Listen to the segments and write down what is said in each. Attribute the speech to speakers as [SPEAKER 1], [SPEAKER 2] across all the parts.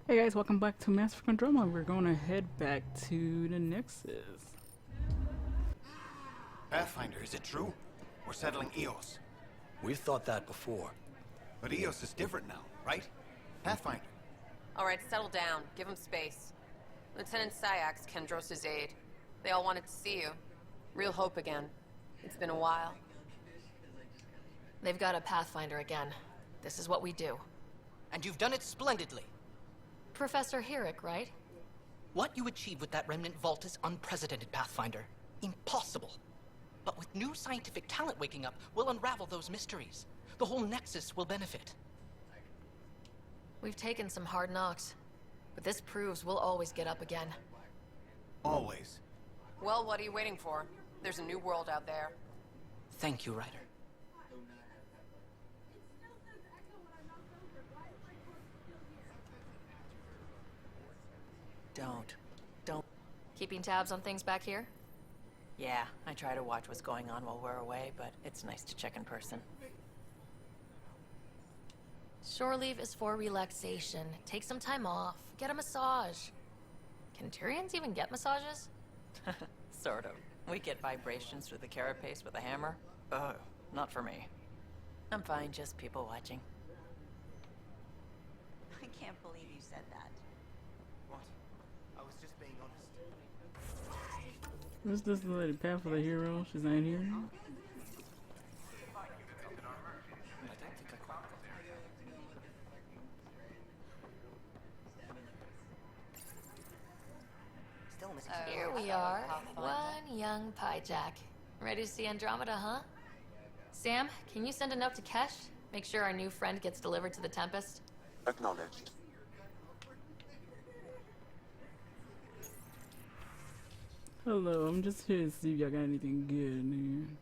[SPEAKER 1] Hey guys, welcome back to Master of Condominas. We're gonna head back to the Nexus.
[SPEAKER 2] Pathfinder, is it true? We're settling Eos.
[SPEAKER 3] We've thought that before.
[SPEAKER 2] But Eos is different now, right? Pathfinder.
[SPEAKER 4] All right, settle down. Give him space. Lieutenant Syax, Kendros' aide. They all wanted to see you. Real hope again. It's been a while.
[SPEAKER 5] They've got a Pathfinder again. This is what we do.
[SPEAKER 6] And you've done it splendidly.
[SPEAKER 5] Professor Herrick, right?
[SPEAKER 6] What you achieved with that remnant vault is unprecedented, Pathfinder. Impossible. But with new scientific talent waking up, we'll unravel those mysteries. The whole Nexus will benefit.
[SPEAKER 5] We've taken some hard knocks, but this proves we'll always get up again.
[SPEAKER 2] Always.
[SPEAKER 4] Well, what are you waiting for? There's a new world out there.
[SPEAKER 6] Thank you, Ryder.
[SPEAKER 7] Don't.
[SPEAKER 5] Keeping tabs on things back here?
[SPEAKER 7] Yeah, I try to watch what's going on while we're away, but it's nice to check in person.
[SPEAKER 5] Shore leave is for relaxation. Take some time off. Get a massage. Can Tyrians even get massages?
[SPEAKER 7] Sort of. We get vibrations through the carapace with a hammer. Ugh, not for me. I'm fine, just people watching.
[SPEAKER 8] I can't believe you said that.
[SPEAKER 2] What? I was just being honest.
[SPEAKER 1] What's this lady? Path of the hero? She's not here.
[SPEAKER 8] Still missing
[SPEAKER 5] Here we are. One young Pyjack. Ready to see Andromeda, huh? Sam, can you send a note to Kesh? Make sure our new friend gets delivered to the Tempest.
[SPEAKER 9] Acknowledged.
[SPEAKER 1] Hello, I'm just here to see if y'all got anything good in here.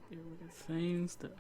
[SPEAKER 1] Yeah, we got the same stuff.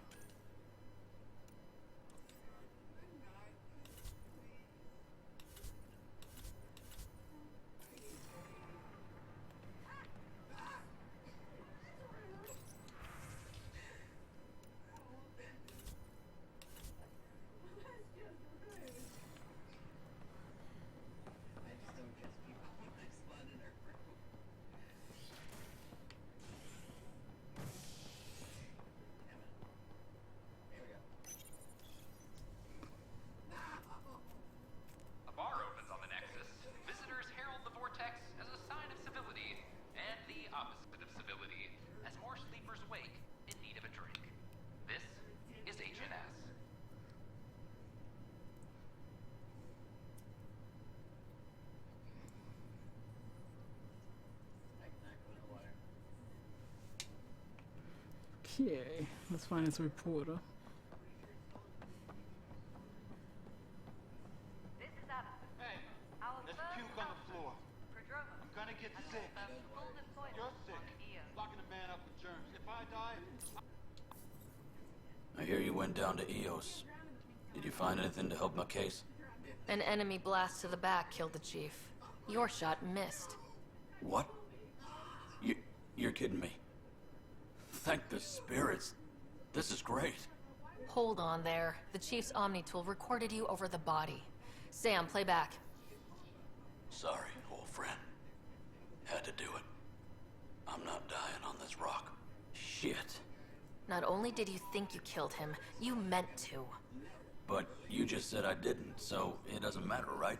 [SPEAKER 10] A bar opens on the Nexus. Visitors herald the vortex as a sign of civility, and the opposite of civility, as more sleepers wake in need of a drink. This is HNS.
[SPEAKER 1] Okay, let's find this reporter.
[SPEAKER 11] This is Edmonton.
[SPEAKER 12] Hey,
[SPEAKER 11] Our
[SPEAKER 12] there's
[SPEAKER 11] first
[SPEAKER 12] puke on the floor.
[SPEAKER 11] Prodromos
[SPEAKER 12] I'm gonna get
[SPEAKER 11] has
[SPEAKER 12] sick.
[SPEAKER 11] confirmed full deployment
[SPEAKER 12] You're sick.
[SPEAKER 11] on Eos.
[SPEAKER 12] Locking a man up with germs. If I die,
[SPEAKER 3] I hear you went down to Eos. Did you find anything to help my case?
[SPEAKER 5] An enemy blast to the back killed the chief. Your shot missed.
[SPEAKER 3] What? You're kidding me. Thank the spirits. This is great.
[SPEAKER 5] Hold on there. The chief's Omni tool recorded you over the body. Sam, play back.
[SPEAKER 3] Sorry, old friend. Had to do it. I'm not dying on this rock. Shit.
[SPEAKER 5] Not only did you think you killed him, you meant to.
[SPEAKER 3] But you just said I didn't, so it doesn't matter, right?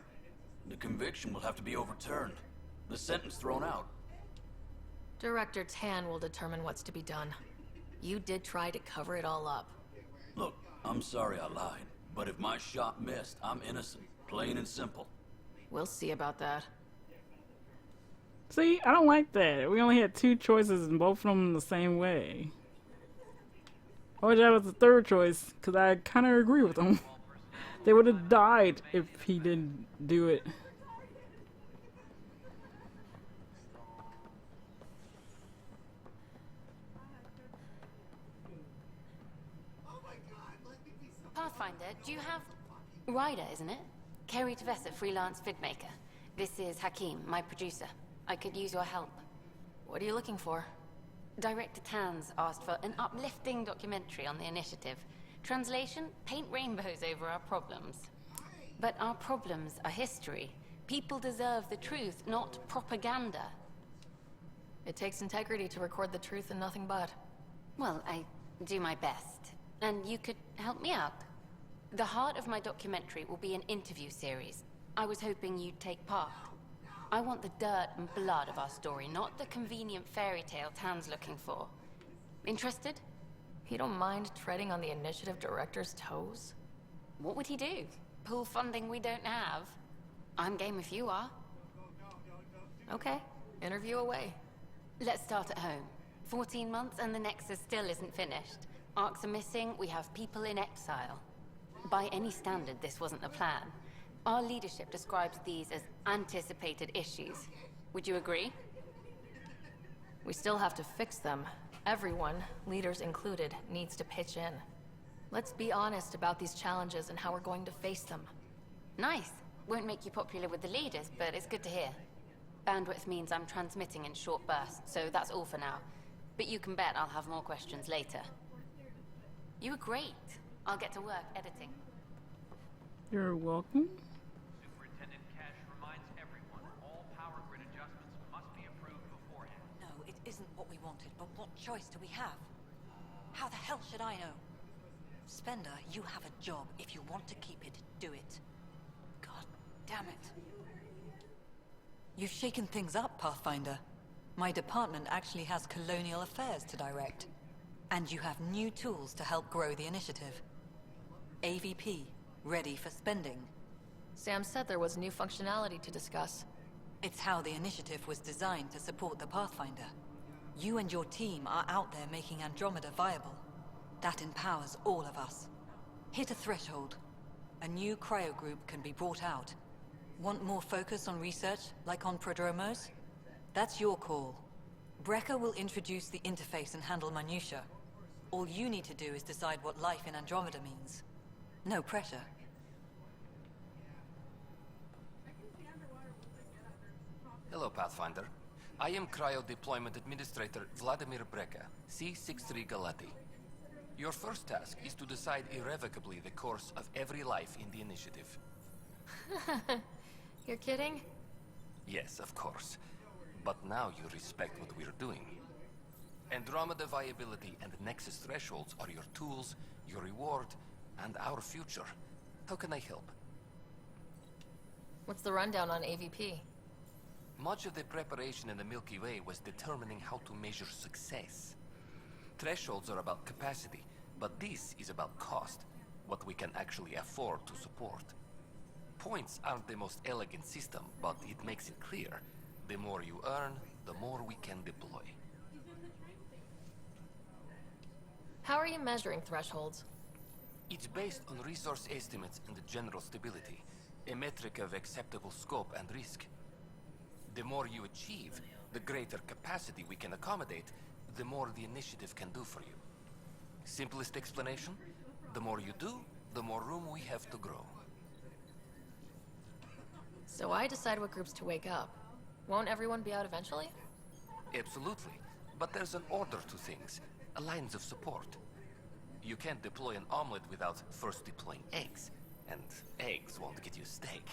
[SPEAKER 3] The conviction will have to be overturned. The sentence thrown out.
[SPEAKER 5] Director Tan will determine what's to be done. You did try to cover it all up.
[SPEAKER 3] Look, I'm sorry I lied, but if my shot missed, I'm innocent. Plain and simple.
[SPEAKER 7] We'll see about that.
[SPEAKER 1] See, I don't like that. We only had 2 choices and both of them the same way. I wish that was the 3rd choice, because I kind of agree with them. They would have died if he didn't do it.
[SPEAKER 9] Pathfinder, do you have... Ryder, isn't it? Kerry Tvessa, freelance vidmaker. This is Hakim, my producer. I could use your help.
[SPEAKER 5] What are you looking for?
[SPEAKER 9] Director Tans asked for an uplifting documentary on the initiative. Translation, paint rainbows over our problems. But our problems are history. People deserve the truth, not propaganda.
[SPEAKER 5] It takes integrity to record the truth and nothing but.
[SPEAKER 9] Well, I do my best. And you could help me out. The heart of my documentary will be an interview series. I was hoping you'd take part. I want the dirt and blood of our story, not the convenient fairy tale Tan's looking for. Interested?
[SPEAKER 5] You don't mind treading on the initiative director's toes?
[SPEAKER 9] What would he do? Pull funding we don't have? I'm game if you are.
[SPEAKER 5] Okay, interview away.
[SPEAKER 9] Let's start at home. 14 months and the Nexus still isn't finished. Arcs are missing, we have people in exile. By any standard, this wasn't the plan. Our leadership describes these as anticipated issues. Would you agree?
[SPEAKER 5] We still have to fix them. Everyone, leaders included, needs to pitch in. Let's be honest about these challenges and how we're going to face them.
[SPEAKER 9] Nice. Won't make you popular with the leaders, but it's good to hear. Bandwidth means I'm transmitting in short bursts, so that's all for now. But you can bet I'll have more questions later. You were great. I'll get to work editing.
[SPEAKER 1] You're welcome.
[SPEAKER 10] Superintendent Cash reminds everyone all power grid adjustments must be approved beforehand.
[SPEAKER 8] No, it isn't what we wanted, but what choice do we have? How the hell should I know? Spender, you have a job. If you want to keep it, do it. God damn it. You've shaken things up, Pathfinder. My department actually has colonial affairs to direct. And you have new tools to help grow the initiative. AVP, ready for spending.
[SPEAKER 5] Sam said there was new functionality to discuss.
[SPEAKER 8] It's how the initiative was designed to support the Pathfinder. You and your team are out there making Andromeda viable. That empowers all of us. Hit a threshold. A new cryo group can be brought out. Want more focus on research, like on Prodromos? That's your call. Brecker will introduce the interface and handle minutiae. All you need to do is decide what life in Andromeda means. No pressure.
[SPEAKER 13] Hello, Pathfinder. I am Cryo Deployment Administrator Vladimir Breca, C-63 Galati. Your first task is to decide irrevocably the course of every life in the initiative.
[SPEAKER 5] You're kidding?
[SPEAKER 13] Yes, of course. But now you respect what we're doing. Andromeda viability and Nexus thresholds are your tools, your reward, and our future. How can I help?
[SPEAKER 5] What's the rundown on AVP?
[SPEAKER 13] Much of the preparation in the Milky Way was determining how to measure success. Thresholds are about capacity, but this is about cost, what we can actually afford to support. Points aren't the most elegant system, but it makes it clear. The more you earn, the more we can deploy.
[SPEAKER 5] How are you measuring thresholds?
[SPEAKER 13] It's based on resource estimates and general stability, a metric of acceptable scope and risk. The more you achieve, the greater capacity we can accommodate, the more the initiative can do for you. Simplest explanation, the more you do, the more room we have to grow.
[SPEAKER 5] So I decide what groups to wake up. Won't everyone be out eventually?
[SPEAKER 13] Absolutely, but there's an order to things, lines of support. You can't deploy an omelet without first deploying eggs, and eggs won't get you steak.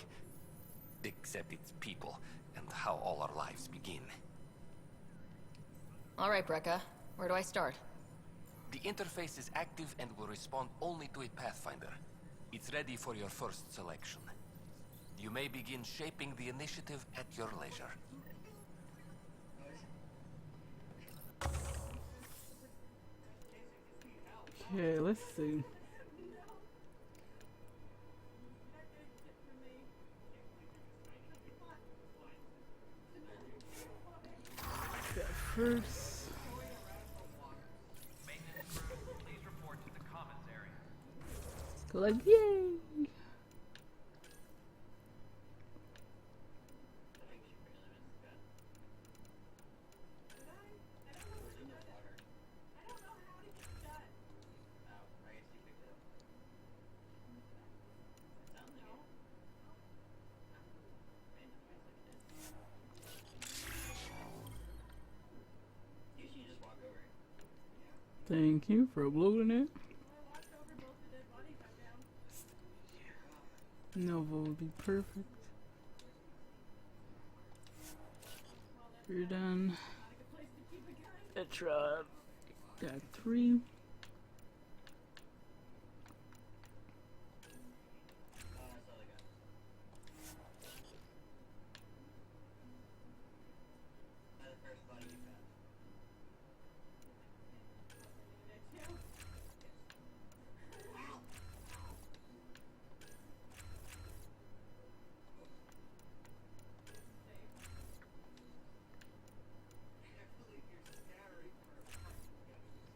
[SPEAKER 13] Except it's people, and how all our lives begin.
[SPEAKER 5] All right, Breca. Where do I start?
[SPEAKER 13] The interface is active and will respond only to a Pathfinder. It's ready for your first selection. You may begin shaping the initiative at your leisure.
[SPEAKER 1] Okay, let's see. first.
[SPEAKER 10] Maintenance crew, please report to the commons area.
[SPEAKER 1] Go like, yay! Thank you for uploading it. Nova would be perfect. You're done. Tetra got 3.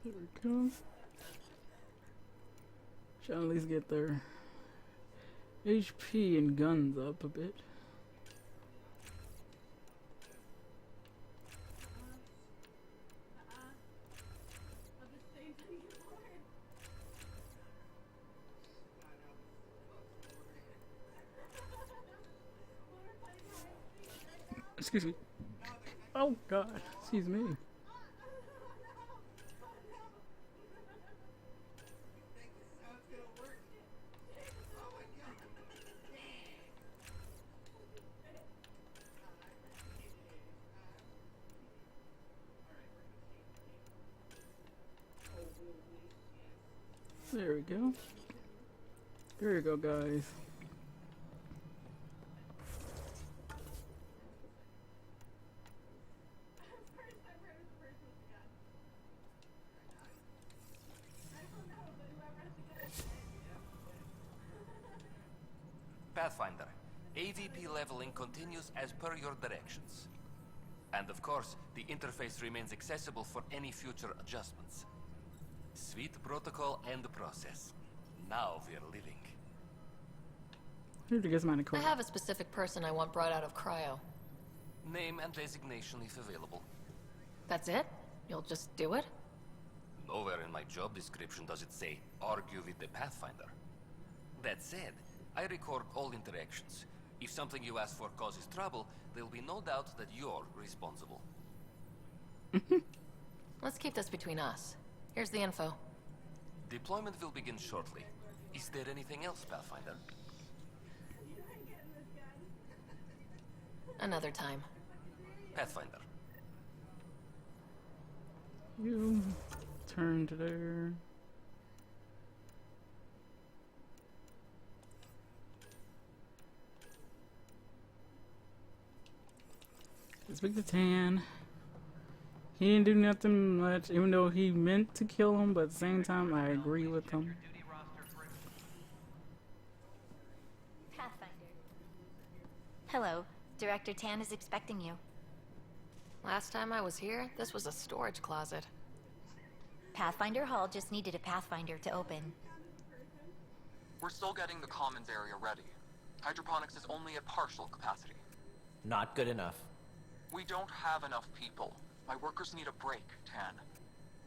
[SPEAKER 1] There we go. Should at least get their HP and guns up a bit. Excuse me. Oh God, excuse me. There we go. There you go, guys.
[SPEAKER 13] Pathfinder, AVP leveling continues as per your directions. And of course, the interface remains accessible for any future adjustments. Sweet protocol and process. Now we're living.
[SPEAKER 1] Who gets mine?
[SPEAKER 5] I have a specific person I want brought out of cryo.
[SPEAKER 13] Name and designation if available.
[SPEAKER 5] That's it? You'll just do it?
[SPEAKER 13] Nowhere in my job description does it say, argue with the Pathfinder. That said, I record all interactions. If something you ask for causes trouble, there'll be no doubt that you're responsible.
[SPEAKER 5] Let's keep this between us. Here's the info.
[SPEAKER 13] Deployment will begin shortly. Is there anything else, Pathfinder?
[SPEAKER 5] Another time.
[SPEAKER 13] Pathfinder.
[SPEAKER 1] You turn to there. Speak to Tan. He didn't do nothing much, even though he meant to kill him, but at the same time, I agree with him.
[SPEAKER 14] Pathfinder. Hello. Director Tan is expecting you.
[SPEAKER 5] Last time I was here, this was a storage closet.
[SPEAKER 14] Pathfinder Hall just needed a Pathfinder to open.
[SPEAKER 15] We're still getting the commons area ready. Hydroponics is only at partial capacity.
[SPEAKER 16] Not good enough.
[SPEAKER 15] We don't have enough people. My workers need a break, Tan.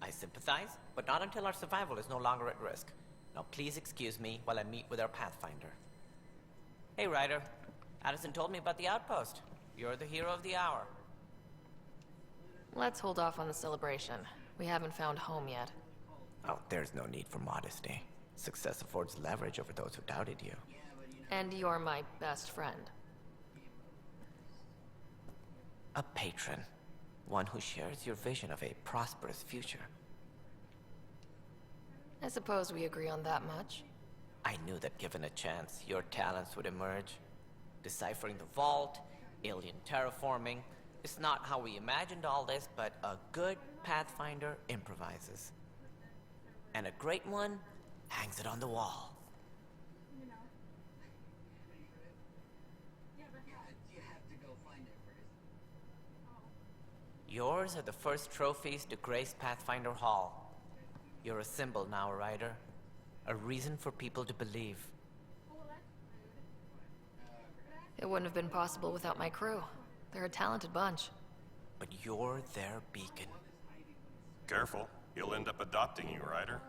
[SPEAKER 16] I sympathize, but not until our survival is no longer at risk. Now please excuse me while I meet with our Pathfinder. Hey, Ryder. Addison told me about the outpost. You're the hero of the hour.
[SPEAKER 5] Let's hold off on the celebration. We haven't found home yet.
[SPEAKER 16] Oh, there's no need for modesty. Success affords leverage over those who doubted you.
[SPEAKER 5] And you're my best friend.
[SPEAKER 16] A patron. One who shares your vision of a prosperous future.
[SPEAKER 5] I suppose we agree on that much.
[SPEAKER 16] I knew that given a chance, your talents would emerge. Deciphering the vault, alien terraforming. It's not how we imagined all this, but a good Pathfinder improvises. And a great one hangs it on the wall. Yours are the first trophies to grace Pathfinder Hall. You're a symbol now, Ryder. A reason for people to believe.
[SPEAKER 5] It wouldn't have been possible without my crew. They're a talented bunch.
[SPEAKER 16] But you're their beacon.
[SPEAKER 17] Careful. He'll end up adopting you, Ryder.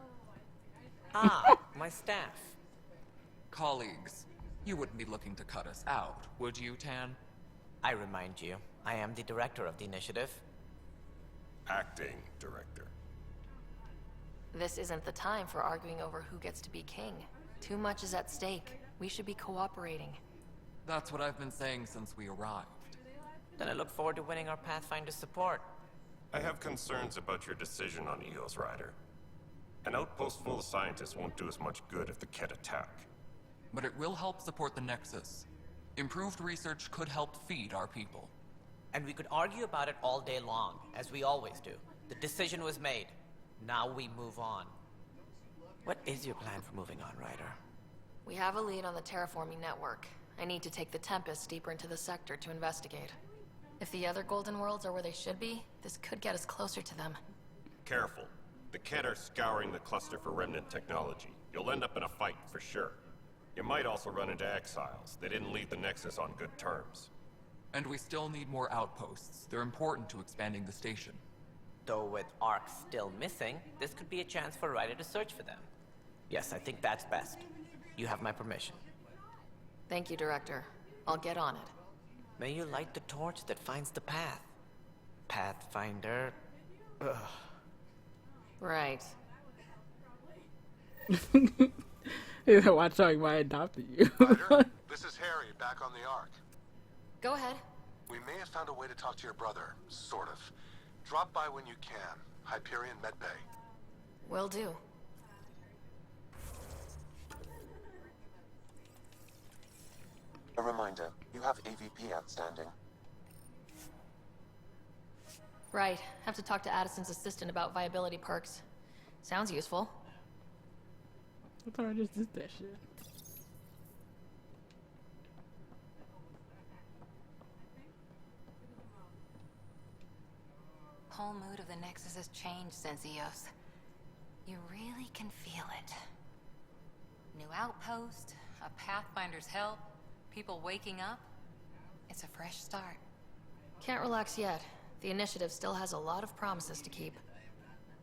[SPEAKER 16] Ah, my staff.
[SPEAKER 15] Colleagues, you wouldn't be looking to cut us out, would you, Tan?
[SPEAKER 16] I remind you, I am the director of the initiative.
[SPEAKER 17] Acting director.
[SPEAKER 5] This isn't the time for arguing over who gets to be king. Too much is at stake. We should be cooperating.
[SPEAKER 15] That's what I've been saying since we arrived.
[SPEAKER 16] Then I look forward to winning our Pathfinder support.
[SPEAKER 17] I have concerns about your decision on Eos, Ryder. An outpost full of scientists won't do us much good if the Kett attack.
[SPEAKER 15] But it will help support the Nexus. Improved research could help feed our people.
[SPEAKER 16] And we could argue about it all day long, as we always do. The decision was made. Now we move on. What is your plan for moving on, Ryder?
[SPEAKER 5] We have a lead on the terraforming network. I need to take the Tempest deeper into the sector to investigate. If the other Golden Worlds are where they should be, this could get us closer to them.
[SPEAKER 17] Careful. The Kett are scouring the cluster for remnant technology. You'll end up in a fight, for sure. You might also run into exiles. They didn't leave the Nexus on good terms.
[SPEAKER 15] And we still need more outposts. They're important to expanding the station.
[SPEAKER 16] Though with Ark still missing, this could be a chance for Ryder to search for them. Yes, I think that's best. You have my permission.
[SPEAKER 5] Thank you, Director. I'll get on it.
[SPEAKER 16] May you light the torch that finds the path. Pathfinder... Ugh.
[SPEAKER 5] Right.
[SPEAKER 1] Watch out, I adopted you.
[SPEAKER 18] Ryder, this is Harry, back on the Ark.
[SPEAKER 5] Go ahead.
[SPEAKER 18] We may have found a way to talk to your brother, sort of. Drop by when you can. Hyperion Medbay.
[SPEAKER 5] Will do.
[SPEAKER 19] A reminder, you have AVP outstanding.
[SPEAKER 5] Right. Have to talk to Addison's assistant about viability perks. Sounds useful.
[SPEAKER 1] I thought I just did that shit.
[SPEAKER 8] Whole mood of the Nexus has changed since Eos. You really can feel it. New outpost, a Pathfinder's help, people waking up. It's a fresh start.
[SPEAKER 5] Can't relax yet. The initiative still has a lot of promises to keep.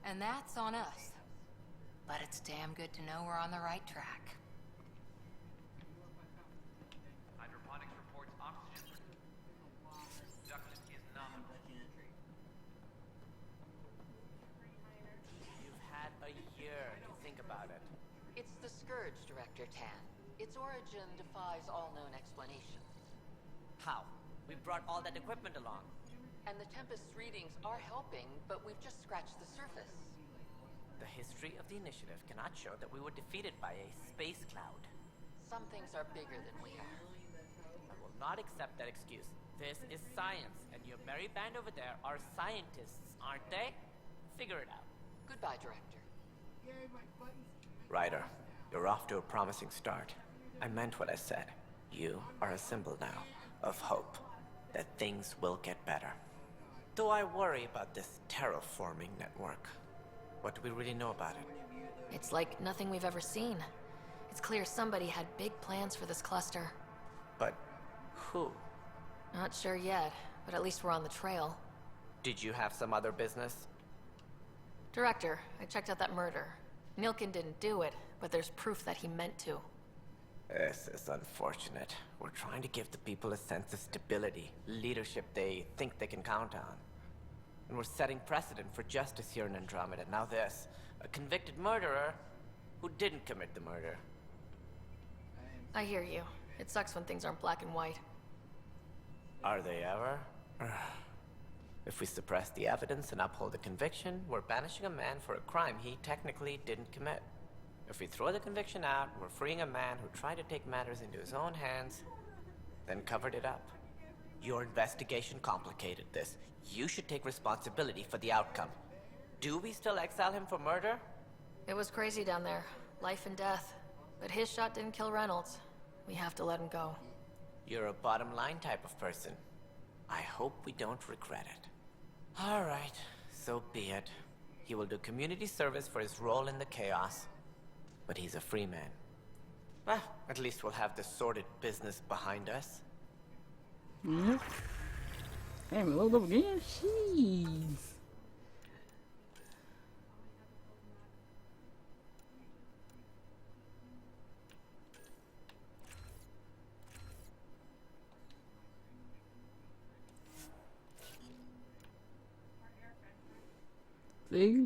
[SPEAKER 8] And that's on us. But it's damn good to know we're on the right track.
[SPEAKER 10] Hydroponics reports oxygen production is nominal.
[SPEAKER 16] You've had a year to think about it.
[SPEAKER 6] It's the Scourge, Director Tan. Its origin defies all known explanation.
[SPEAKER 16] How? We brought all that equipment along.
[SPEAKER 6] And the Tempest's readings are helping, but we've just scratched the surface.
[SPEAKER 16] The history of the initiative cannot show that we were defeated by a space cloud.
[SPEAKER 6] Some things are bigger than we are.
[SPEAKER 16] I will not accept that excuse. This is science, and your merry band over there are scientists, aren't they? Figure it out.
[SPEAKER 6] Goodbye, Director.
[SPEAKER 16] Ryder, you're off to a promising start. I meant what I said. You are a symbol now of hope that things will get better. Though I worry about this terraforming network. What do we really know about it?
[SPEAKER 5] It's like nothing we've ever seen. It's clear somebody had big plans for this cluster.
[SPEAKER 16] But who?
[SPEAKER 5] Not sure yet, but at least we're on the trail.
[SPEAKER 16] Did you have some other business?
[SPEAKER 5] Director, I checked out that murder. Nilkin didn't do it, but there's proof that he meant to.
[SPEAKER 16] This is unfortunate. We're trying to give the people a sense of stability, leadership they think they can count on. And we're setting precedent for justice here in Andromeda. Now this, a convicted murderer who didn't commit the murder.
[SPEAKER 5] I hear you. It sucks when things aren't black and white.
[SPEAKER 16] Are they ever? If we suppress the evidence and uphold the conviction, we're banishing a man for a crime he technically didn't commit. If we throw the conviction out, we're freeing a man who tried to take matters into his own hands, then covered it up. Your investigation complicated this. You should take responsibility for the outcome. Do we still exile him for murder?
[SPEAKER 5] It was crazy down there. Life and death. But his shot didn't kill Reynolds. We have to let him go.
[SPEAKER 16] You're a bottom line type of person. I hope we don't regret it. All right, so be it. He will do community service for his role in the chaos. But he's a free man. Well, at least we'll have this sordid business behind us.
[SPEAKER 1] Yep. Damn, it loaded up again? Jeez.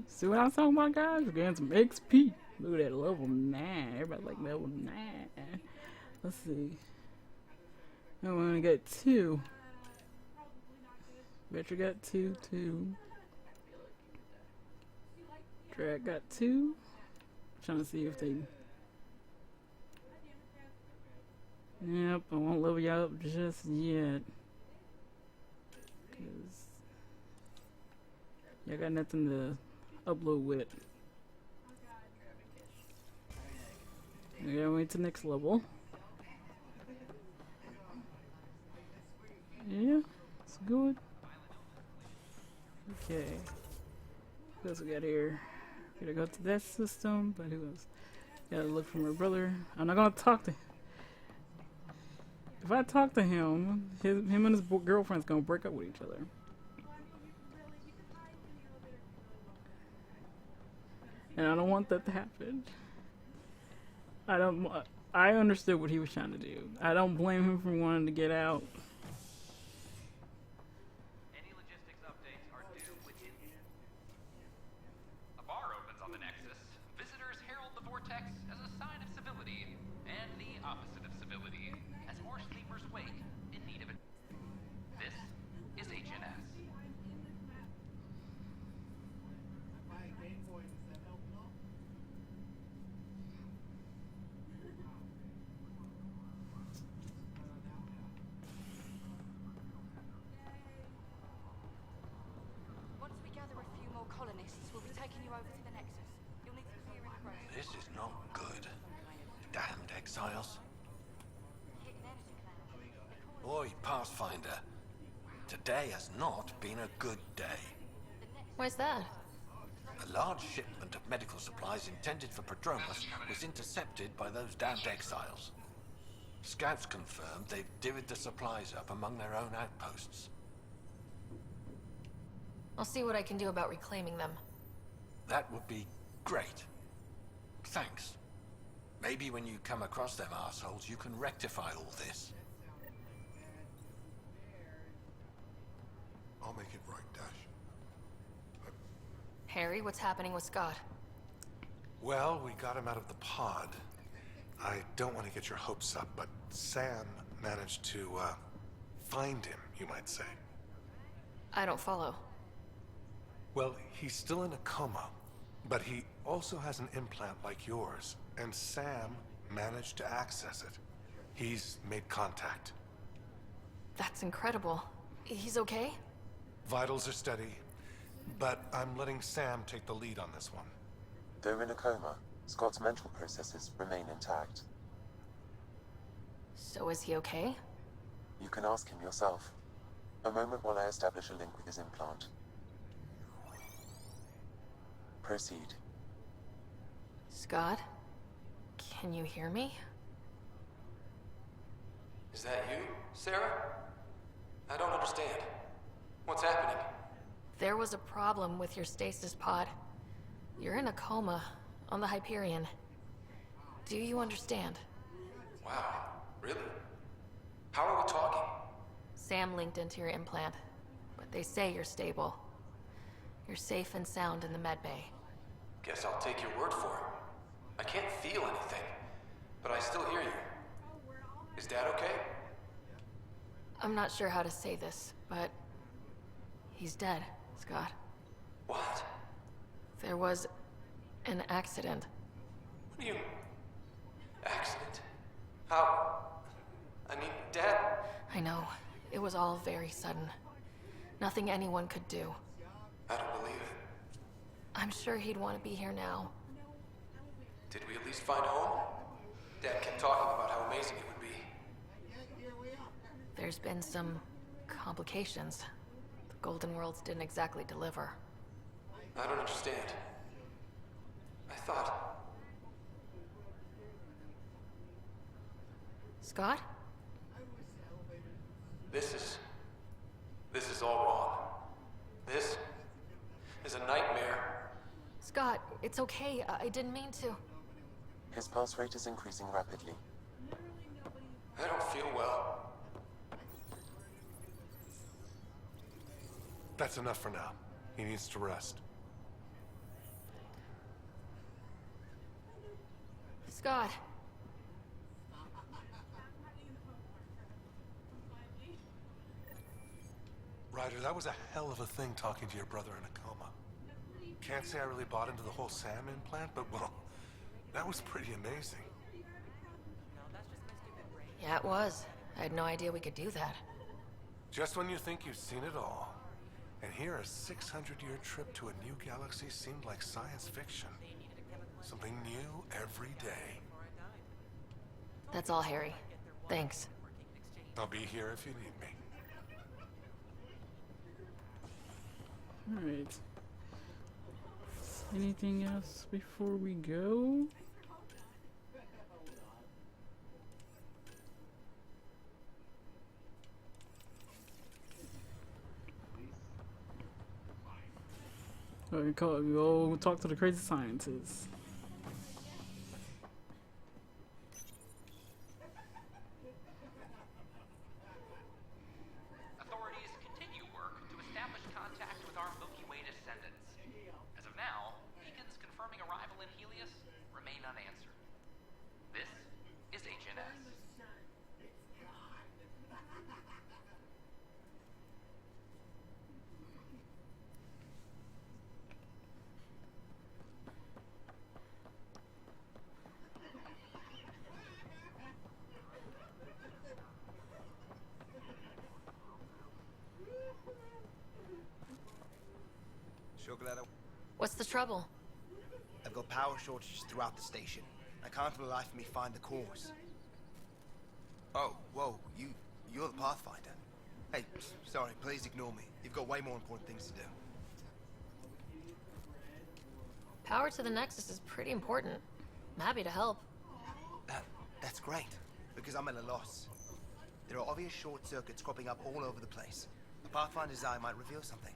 [SPEAKER 1] See what I was talking about, guys? We're getting some XP. Look at that, level 9. Everybody like level 9. Let's see. I want to get 2. Bet you got 2 too. Drag got 2. Trying to see if they. Yep, I won't level you up just yet. Cause I got nothing to upload with. I gotta wait to the next level. Yeah, it's good. Okay. What else we got here? Gotta go to that system, but who else? Gotta look for my brother. I'm not gonna talk to him. If I talk to him, him and his girlfriend's gonna break up with each other. And I don't want that to happen. I understood what he was trying to do. I don't blame him for wanting to get out.
[SPEAKER 10] Any logistics updates are due within. A bar opens on the Nexus. Visitors herald the vortex as a sign of civility, and the opposite of civility, as more sleepers wake in need of it. This is HNS.
[SPEAKER 11] Once we gather a few more colonists, we'll be taking you over to the Nexus. You'll need to clear in the road.
[SPEAKER 2] This is not good. Damned exiles. Oi, Pathfinder. Today has not been a good day.
[SPEAKER 5] Why's that?
[SPEAKER 2] A large shipment of medical supplies intended for Prodromus was intercepted by those damned exiles. Scouts confirmed they've divvied the supplies up among their own outposts.
[SPEAKER 5] I'll see what I can do about reclaiming them.
[SPEAKER 2] That would be great. Thanks. Maybe when you come across them assholes, you can rectify all this.
[SPEAKER 18] I'll make it right, Dash.
[SPEAKER 5] Harry, what's happening with Scott?
[SPEAKER 18] Well, we got him out of the pod. I don't want to get your hopes up, but Sam managed to, find him, you might say.
[SPEAKER 5] I don't follow.
[SPEAKER 18] Well, he's still in a coma, but he also has an implant like yours, and Sam managed to access it. He's made contact.
[SPEAKER 5] That's incredible. He's okay?
[SPEAKER 18] Vitals are steady, but I'm letting Sam take the lead on this one.
[SPEAKER 19] Though in a coma, Scott's mental processes remain intact.
[SPEAKER 5] So is he okay?
[SPEAKER 19] You can ask him yourself. A moment while I establish a link with his implant. Proceed.
[SPEAKER 5] Scott? Can you hear me?
[SPEAKER 15] Is that you, Sarah? I don't understand. What's happening?
[SPEAKER 5] There was a problem with your stasis pod. You're in a coma on the Hyperion. Do you understand?
[SPEAKER 15] Wow, really? How are we talking?
[SPEAKER 5] Sam linked into your implant, but they say you're stable. You're safe and sound in the medbay.
[SPEAKER 15] Guess I'll take your word for it. I can't feel anything, but I still hear you. Is Dad okay?
[SPEAKER 5] I'm not sure how to say this, but he's dead, Scott.
[SPEAKER 15] What?
[SPEAKER 5] There was an accident.
[SPEAKER 15] What do you... Accident? How? I mean, Dad...
[SPEAKER 5] I know. It was all very sudden. Nothing anyone could do.
[SPEAKER 15] I don't believe it.
[SPEAKER 5] I'm sure he'd want to be here now.
[SPEAKER 15] Did we at least find home? Dad kept talking about how amazing it would be.
[SPEAKER 5] There's been some complications. The Golden Worlds didn't exactly deliver.
[SPEAKER 15] I don't understand. I thought...
[SPEAKER 5] Scott?
[SPEAKER 15] This is all wrong. This is a nightmare.
[SPEAKER 5] Scott, it's okay. I didn't mean to.
[SPEAKER 19] His pulse rate is increasing rapidly.
[SPEAKER 15] I don't feel well.
[SPEAKER 18] That's enough for now. He needs to rest.
[SPEAKER 5] Scott.
[SPEAKER 18] Ryder, that was a hell of a thing talking to your brother in a coma. Can't say I really bought into the whole Sam implant, but well, that was pretty amazing.
[SPEAKER 5] Yeah, it was. I had no idea we could do that.
[SPEAKER 18] Just when you think you've seen it all. And here a 600-year trip to a new galaxy seemed like science fiction. Something new every day.
[SPEAKER 5] That's all, Harry. Thanks.
[SPEAKER 18] I'll be here if you need me.
[SPEAKER 1] Alright. Anything else before we go? Alright, go talk to the crazy scientists.
[SPEAKER 10] Authorities continue work to establish contact with our Milky Way descendants. As of now, beacons confirming arrival in Helios remain unanswered. This is HNS.
[SPEAKER 5] What's the trouble?
[SPEAKER 20] I've got power shortages throughout the station. I can't for the life of me find the cause. Oh, whoa, you're the Pathfinder. Hey, sorry, please ignore me. You've got way more important things to do.
[SPEAKER 5] Power to the Nexus is pretty important. I'm happy to help.
[SPEAKER 20] That's great, because I'm at a loss. There are obvious short circuits cropping up all over the place. A Pathfinder's eye might reveal something.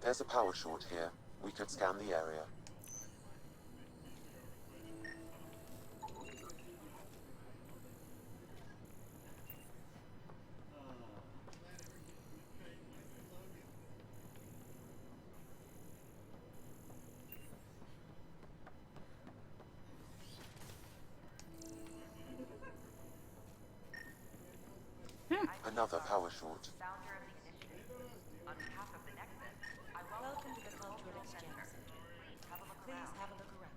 [SPEAKER 19] There's a power short here. We could scan the area. Another power short.
[SPEAKER 21] Welcome to the Cultural Exchange Center. Please have a look around.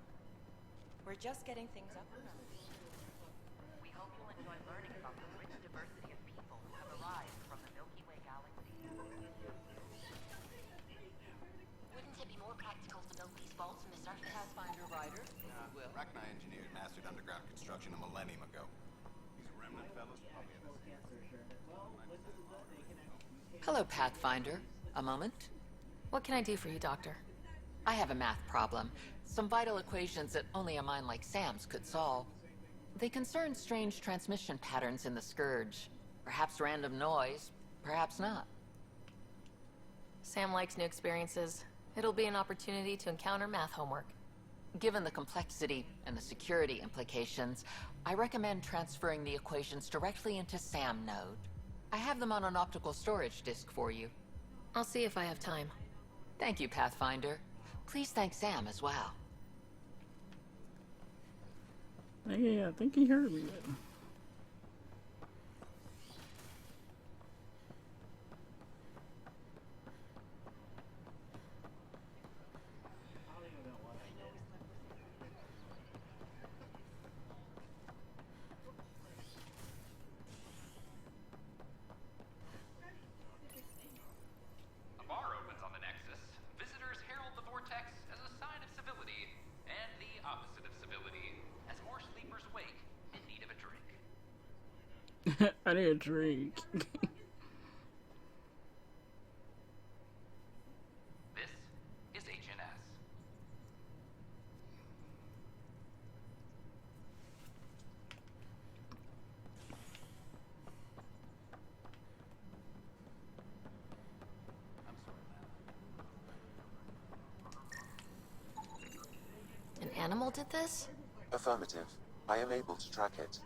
[SPEAKER 21] We're just getting things up and running.
[SPEAKER 22] We hope you'll enjoy learning about the rich diversity of people who have arrived from the Milky Way galaxy.
[SPEAKER 9] Wouldn't it be more practical to build these vaults from the surface?
[SPEAKER 21] Pathfinder Rider, if you will.
[SPEAKER 23] Rachni engineers mastered underground construction a millennium ago. These remnant fellows probably have a...
[SPEAKER 7] Hello, Pathfinder. A moment?
[SPEAKER 5] What can I do for you, Doctor?
[SPEAKER 7] I have a math problem. Some vital equations that only a mind like Sam's could solve. They concern strange transmission patterns in the Scourge. Perhaps random noise, perhaps not.
[SPEAKER 5] Sam likes new experiences. It'll be an opportunity to encounter math homework.
[SPEAKER 7] Given the complexity and the security implications, I recommend transferring the equations directly into SAM node. I have them on an optical storage disk for you.
[SPEAKER 5] I'll see if I have time.
[SPEAKER 7] Thank you, Pathfinder. Please thank Sam as well.
[SPEAKER 1] Yeah, I think he heard me.
[SPEAKER 10] A bar opens on the Nexus. Visitors herald the vortex as a sign of civility, and the opposite of civility, as more sleepers wake in need of a drink.
[SPEAKER 1] I need a drink.
[SPEAKER 5] did this?
[SPEAKER 19] Affirmative. I am able to track it.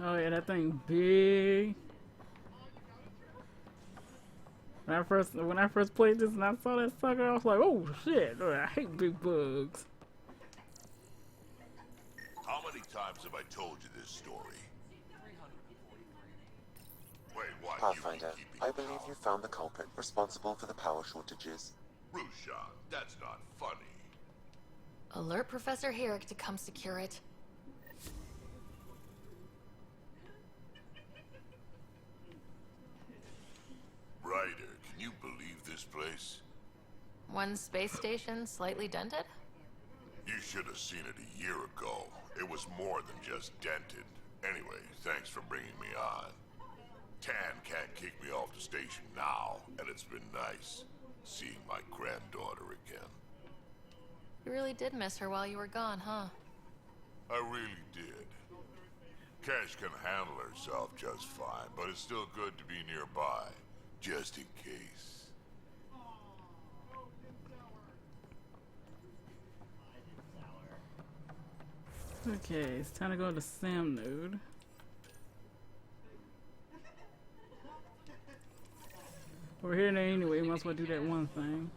[SPEAKER 1] Oh yeah, that thing big. When I first played this and I saw that sucker, I was like, oh shit, I hate big bugs.
[SPEAKER 3] How many times have I told you this story? Wait, what?
[SPEAKER 19] Pathfinder, I believe you found the culprit responsible for the power shortages.
[SPEAKER 3] Rusha, that's not funny.
[SPEAKER 5] Alert Professor Herrick to come secure it.
[SPEAKER 3] Ryder, can you believe this place?
[SPEAKER 5] One space station slightly dented?
[SPEAKER 3] You should have seen it a year ago. It was more than just dented. Anyway, thanks for bringing me on. Tan can't kick me off the station now, and it's been nice seeing my granddaughter again.
[SPEAKER 5] You really did miss her while you were gone, huh?
[SPEAKER 3] I really did. Cash can handle herself just fine, but it's still good to be nearby, just in case.
[SPEAKER 1] Okay, it's time to go to Sam node. We're here now anyway, might as well do that one thing.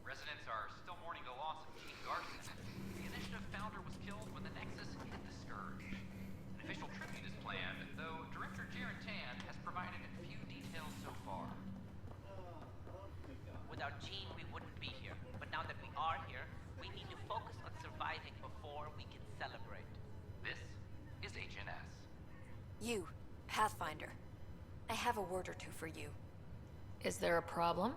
[SPEAKER 10] Residents are still mourning the loss of Chief Garson. The initiative founder was killed when the Nexus hit the Scourge. An official tribute is planned, though Director Jaron Tan has provided few details so far.
[SPEAKER 4] Without Jean, we wouldn't be here. But now that we are here, we need to focus on surviving before we can celebrate.
[SPEAKER 10] This is HNS.
[SPEAKER 12] You, Pathfinder. I have a word or two for you.
[SPEAKER 5] Is there a problem?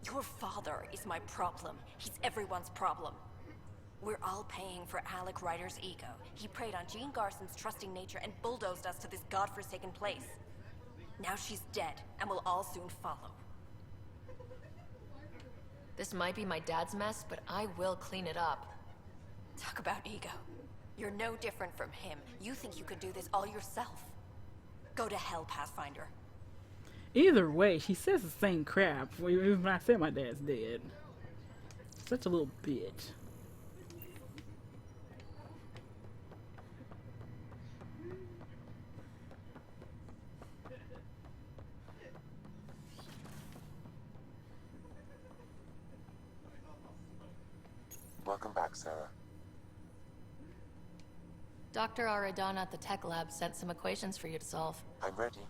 [SPEAKER 12] Your father is my problem. He's everyone's problem. We're all paying for Alec Ryder's ego. He preyed on Jean Garson's trusting nature and bulldozed us to this godforsaken place. Now she's dead, and we'll all soon follow.
[SPEAKER 5] This might be my dad's mess, but I will clean it up.
[SPEAKER 12] Talk about ego. You're no different from him. You think you could do this all yourself. Go to hell, Pathfinder.
[SPEAKER 1] Either way, she says the same crap when I said my dad's dead. Such a little bitch.
[SPEAKER 19] Welcome back, Sarah.
[SPEAKER 5] Dr. Aradana at the tech lab sent some equations for you to solve.
[SPEAKER 19] I'm ready.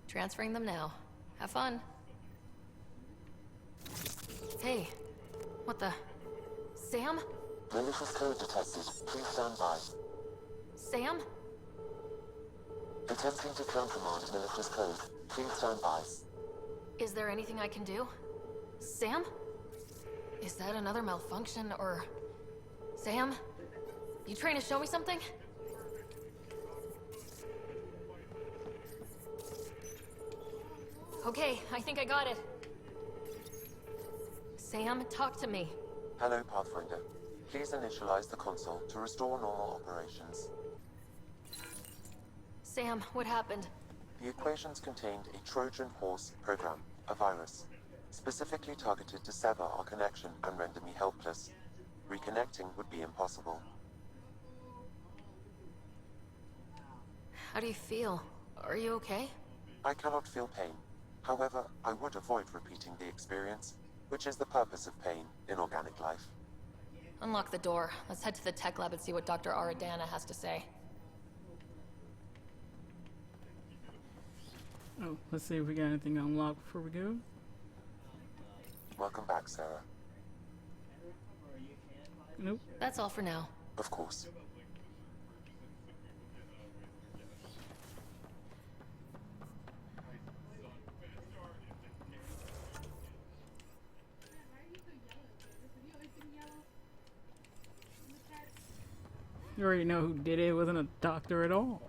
[SPEAKER 5] Transferring them now. Have fun. Hey, what the? Sam?
[SPEAKER 19] Malicious code detected. Please stand by.
[SPEAKER 5] Sam?
[SPEAKER 19] Attempting to countermand malicious code. Please stand by.
[SPEAKER 5] Is there anything I can do? Sam? Is that another malfunction, or... Sam? You trying to show me something? Okay, I think I got it. Sam, talk to me.
[SPEAKER 19] Hello, Pathfinder. Please initialize the console to restore normal operations.
[SPEAKER 5] Sam, what happened?
[SPEAKER 19] The equations contained a Trojan horse program, a virus, specifically targeted to sever our connection and render me helpless. Reconnecting would be impossible.
[SPEAKER 5] How do you feel? Are you okay?
[SPEAKER 19] I cannot feel pain. However, I would avoid repeating the experience, which is the purpose of pain in organic life.
[SPEAKER 5] Unlock the door. Let's head to the tech lab and see what Dr. Aradana has to say.
[SPEAKER 1] Oh, let's see if we got anything unlocked before we go.
[SPEAKER 19] Welcome back, Sarah.
[SPEAKER 1] Nope.
[SPEAKER 5] That's all for now.
[SPEAKER 19] Of course.
[SPEAKER 1] You already know who did it. It wasn't a doctor at all.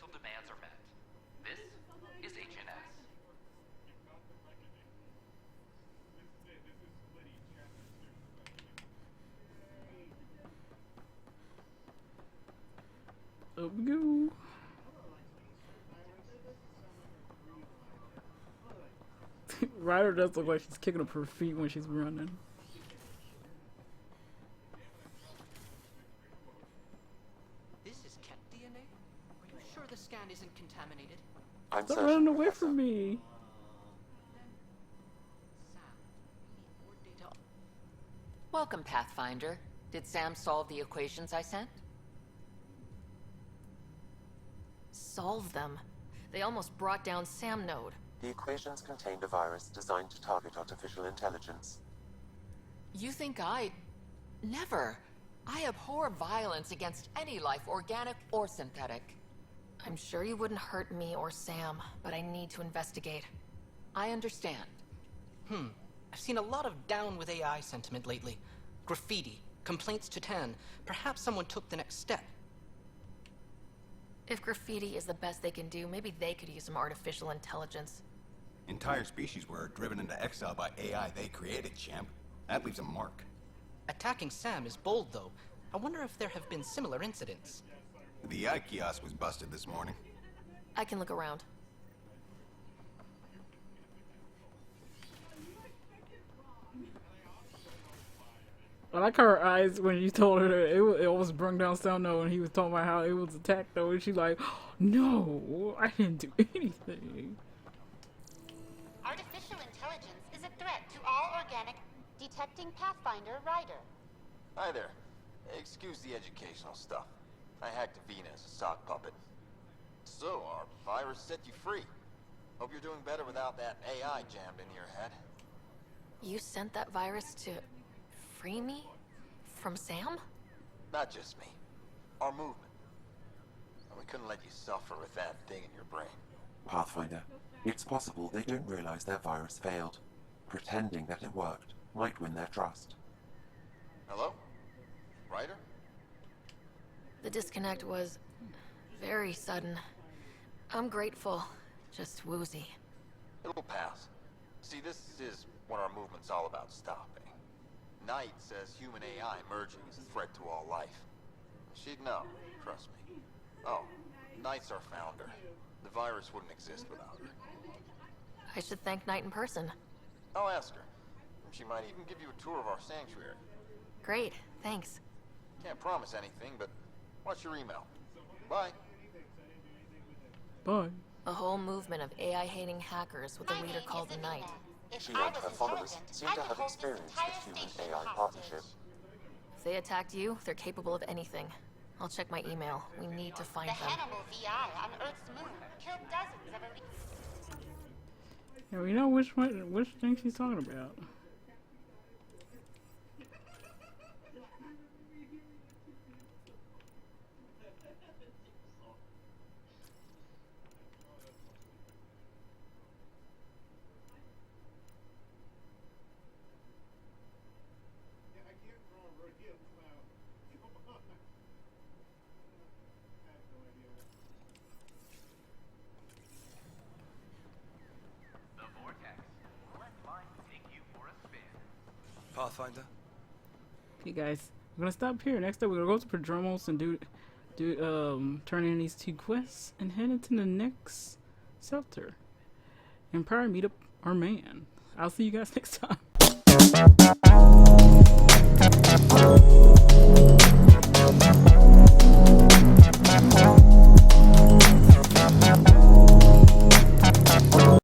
[SPEAKER 10] until demands are met. This is HNS.
[SPEAKER 1] Up we go. Ryder does look like she's kicking up her feet when she's running.
[SPEAKER 6] This is cat DNA? Are you sure the scan isn't contaminated?
[SPEAKER 1] Stop running away from me.
[SPEAKER 7] Welcome, Pathfinder. Did Sam solve the equations I sent?
[SPEAKER 5] Solve them. They almost brought down Sam Node.
[SPEAKER 19] The equations contained a virus designed to target artificial intelligence.
[SPEAKER 7] You think I'd... Never. I abhor violence against any life, organic or synthetic.
[SPEAKER 5] I'm sure you wouldn't hurt me or Sam, but I need to investigate.
[SPEAKER 7] I understand.
[SPEAKER 6] I've seen a lot of down with AI sentiment lately. Graffiti, complaints to 10. Perhaps someone took the next step.
[SPEAKER 5] If graffiti is the best they can do, maybe they could use some artificial intelligence.
[SPEAKER 23] Entire species were driven into exile by AI they created, champ. That leaves a mark.
[SPEAKER 6] Attacking Sam is bold, though. I wonder if there have been similar incidents.
[SPEAKER 23] The AI kiosk was busted this morning.
[SPEAKER 5] I can look around.
[SPEAKER 1] I like her eyes when you told her that it almost brought down Sam Node, and he was talking about how it was attacked though, and she's like, no, I didn't do anything.
[SPEAKER 13] Artificial intelligence is a threat to all organic. Detecting Pathfinder Ryder.
[SPEAKER 14] Hi there. Excuse the educational stuff. I hacked Avina as a sock puppet. So, our virus set you free. Hope you're doing better without that AI jammed into your head.
[SPEAKER 5] You sent that virus to free me? From Sam?
[SPEAKER 14] Not just me. Our movement. We couldn't let you suffer with that thing in your brain.
[SPEAKER 19] Pathfinder, it's possible they don't realize their virus failed. Pretending that it worked might win their trust.
[SPEAKER 14] Hello? Ryder?
[SPEAKER 5] The disconnect was very sudden. I'm grateful, just woozy.
[SPEAKER 14] It'll pass. See, this is what our movement's all about stopping. Knight says human AI merging is a threat to all life. She'd know, trust me. Oh, Knight's our founder. The virus wouldn't exist without her.
[SPEAKER 5] I should thank Knight in person.
[SPEAKER 14] I'll ask her. She might even give you a tour of our sanctuary.
[SPEAKER 5] Great, thanks.
[SPEAKER 14] Can't promise anything, but watch your email. Bye.
[SPEAKER 1] Bye.
[SPEAKER 5] A whole movement of AI-hating hackers with a leader called Knight.
[SPEAKER 19] She and her followers seem to have experienced a human-AI partnership.
[SPEAKER 5] If they attacked you, they're capable of anything. I'll check my email. We need to find them.
[SPEAKER 13] The Hannibal VI on Earth's moon killed dozens of elite.
[SPEAKER 1] Yeah, we know which thing she's talking about.
[SPEAKER 23] Pathfinder?
[SPEAKER 1] Okay, guys, we're gonna stop here. Next up, we're gonna go to Paesano and turn in these 2 quests and head into the next shelter and probably meet up our man. I'll see you guys next time.